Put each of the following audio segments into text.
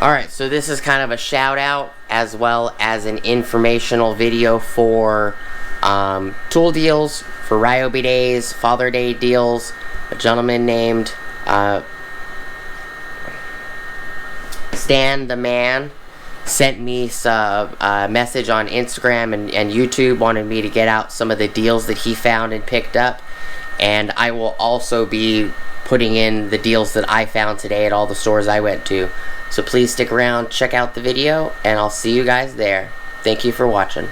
Alright, so this is kind of a shout out as well as an informational video for tool deals, for Ryobi days, Father Day deals. A gentleman named Stan the Man sent me a message on Instagram and YouTube, wanted me to get out some of the deals that he found and picked up, and I will also be putting in the deals that I found today at all the stores I went to. So please stick around, check out the video, and I'll see you guys there. Thank you for watching.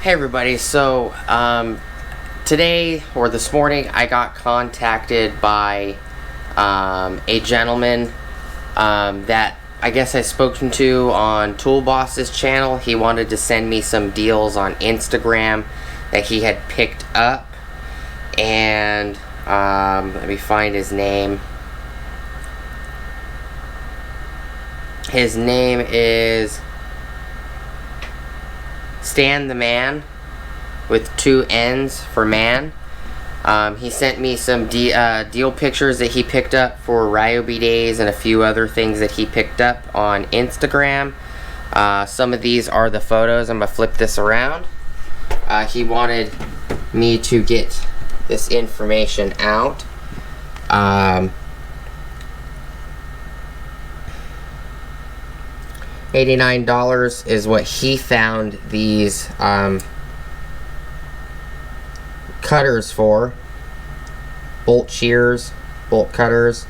Hey everybody, so today, or this morning, I got contacted by a gentleman that I guess I spoken to on Toolboss's channel. He wanted to send me some deals on Instagram that he had picked up, and let me find his name. His name is Stan the Man, with 2 N's for man. He sent me some deal pictures that he picked up for Ryobi days and a few other things that he picked up on Instagram. Some of these are the photos. I'm going to flip this around. He wanted me to get this information out. $89 is what he found these cutters for. Bolt shears, bolt cutters.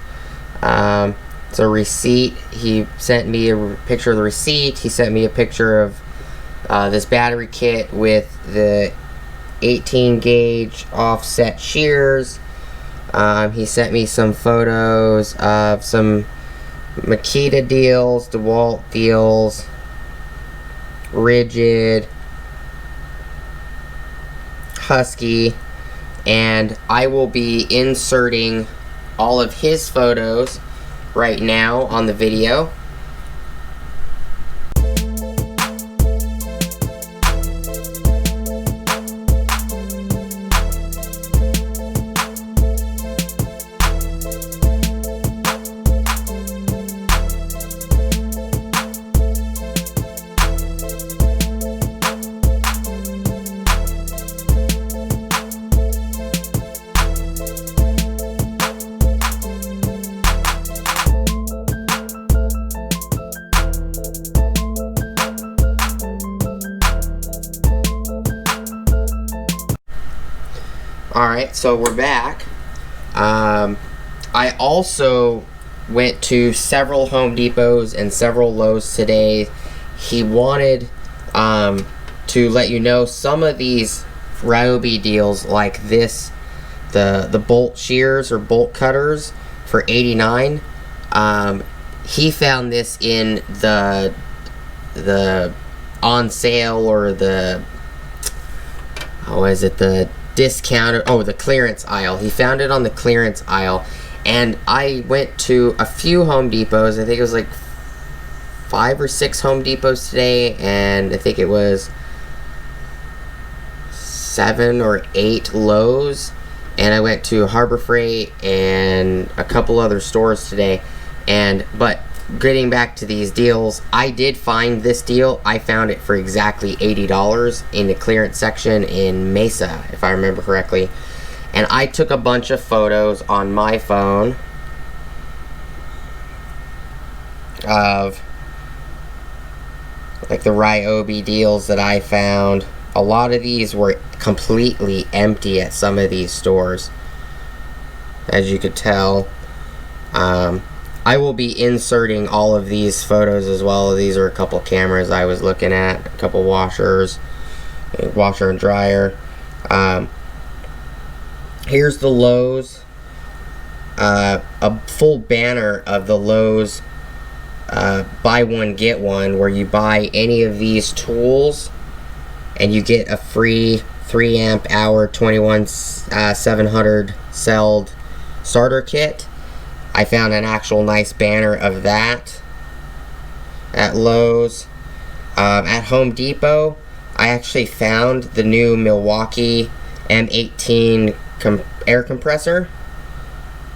It's a receipt. He sent me a picture of the receipt. He sent me a picture of this battery kit with the 18 gauge offset shears. He sent me some photos of some Makita deals, Dewalt deals, Rigid, Husky, and I will be inserting all of his photos right now on the video. Alright, so we're back. I also went to several Home Depots and several Lowe's today. He wanted to let you know some of these Ryobi deals, like this, the bolt shears or bolt cutters for $89. He found this in the on sale, or the, the discounted, the clearance aisle. He found it on the clearance aisle, and I went to a few Home Depots. I think it was like 5 or 6 Home Depots today, and I think it was 7 or 8 Lowe's, and I went to Harbor Freight and a couple other stores today. But getting back to these deals, I did find this deal. I found it for exactly $80 in the clearance section in Mesa, if I remember correctly. And I took a bunch of photos on my phone of like the Ryobi deals that I found. A lot of these were completely empty at some of these stores, as you could tell. I will be inserting all of these photos as well. These are a couple cameras I was looking at, a couple washers, a washer and dryer. Here's the Lowe's, a full banner of the Lowe's buy one get one, where you buy any of these tools and you get a free 3 amp hour 21700 celled starter kit. I found an actual nice banner of that at Lowe's. At Home Depot, I actually found the new Milwaukee M18 air compressor.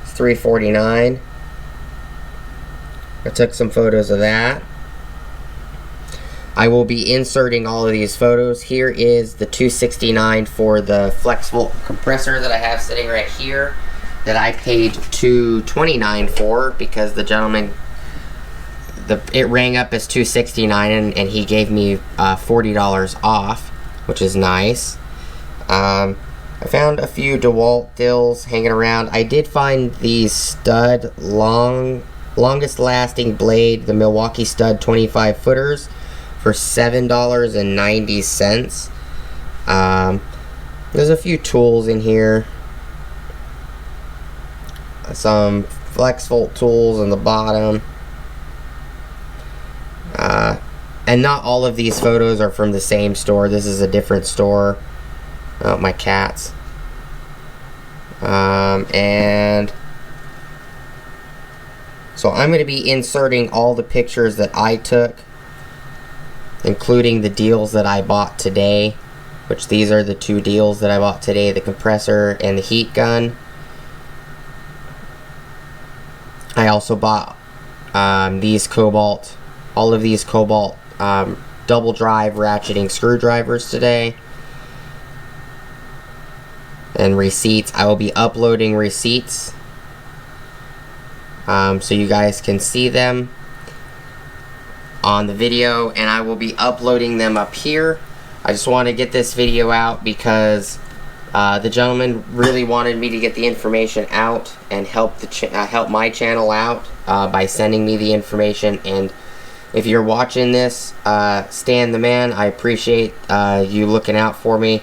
It's $349. I took some photos of that. I will be inserting all of these photos. Here is the $269 for the flex volt compressor that I have sitting right here, that I paid $229 for because the gentleman, it rang up as $269 and he gave me $40 off, which is nice. I found a few Dewalt dills hanging around. I did find the stud longest lasting blade, the Milwaukee stud 25 footers for $7.90. There's a few tools in here, some flex volt tools on the bottom, and not all of these photos are from the same store. This is a different store. Oh, my cats. And so I'm going to be inserting all the pictures that I took, including the deals that I bought today, which these are the two deals that I bought today, the compressor and the heat gun. I also bought these Cobalt, all of these Cobalt double drive ratcheting screwdrivers today. And receipts. I will be uploading receipts so you guys can see them on the video, and I will be uploading them up here. I just want to get this video out because the gentleman really wanted me to get the information out and help my channel out by sending me the information. And if you're watching this, Stan the Man, I appreciate you looking out for me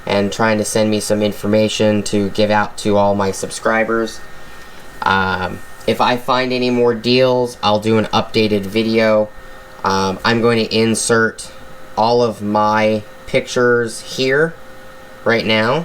and trying to send me some information to give out to all my subscribers. If I find any more deals, I'll do an updated video. I'm going to insert all of my pictures here right now.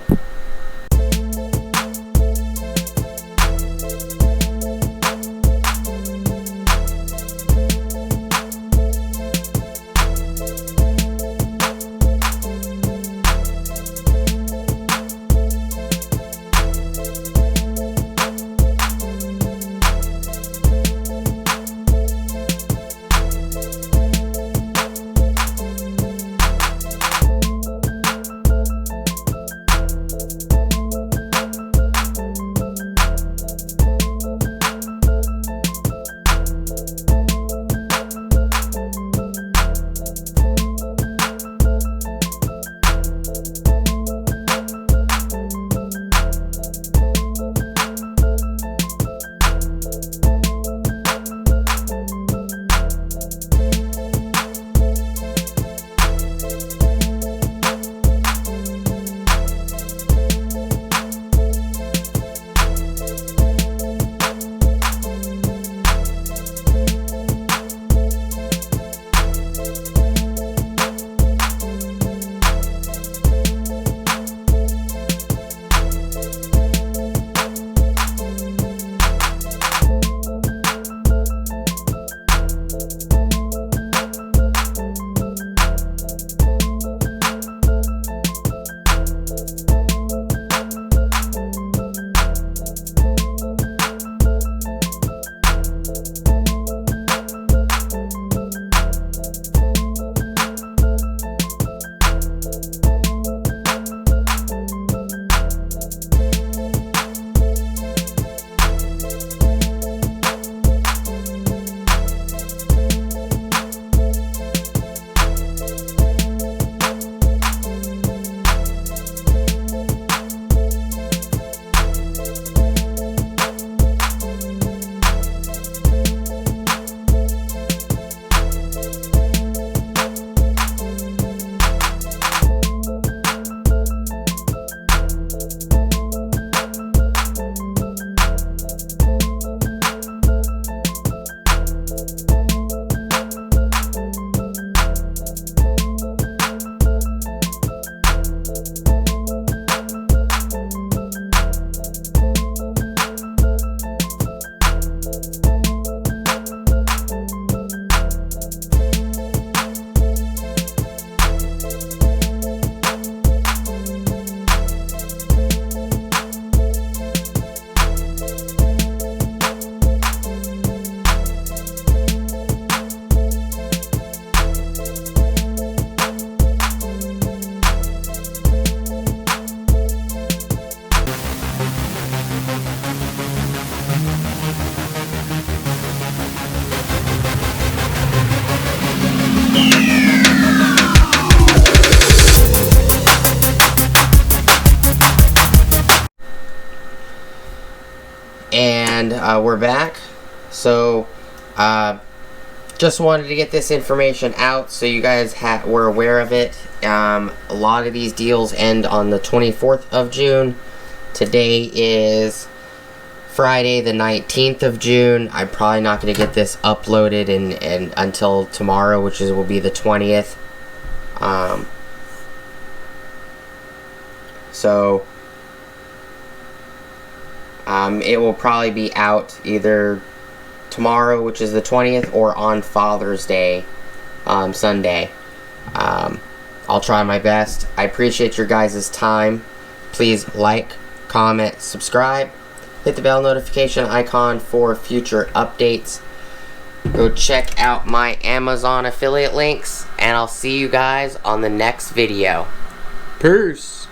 and we're back. So just wanted to get this information out so you guys were aware of it. A lot of these deals end on the 24th of June. Today is Friday the 19th of June. I'm probably not going to get this uploaded and until tomorrow, which will be the 20th. It will probably be out either tomorrow, which is the 20th, or on Father's Day, Sunday. I'll try my best. I appreciate your guys' time. Please like, comment, subscribe. Hit the bell notification icon for future updates. Go check out my Amazon affiliate links, and I'll see you guys on the next video. Peace!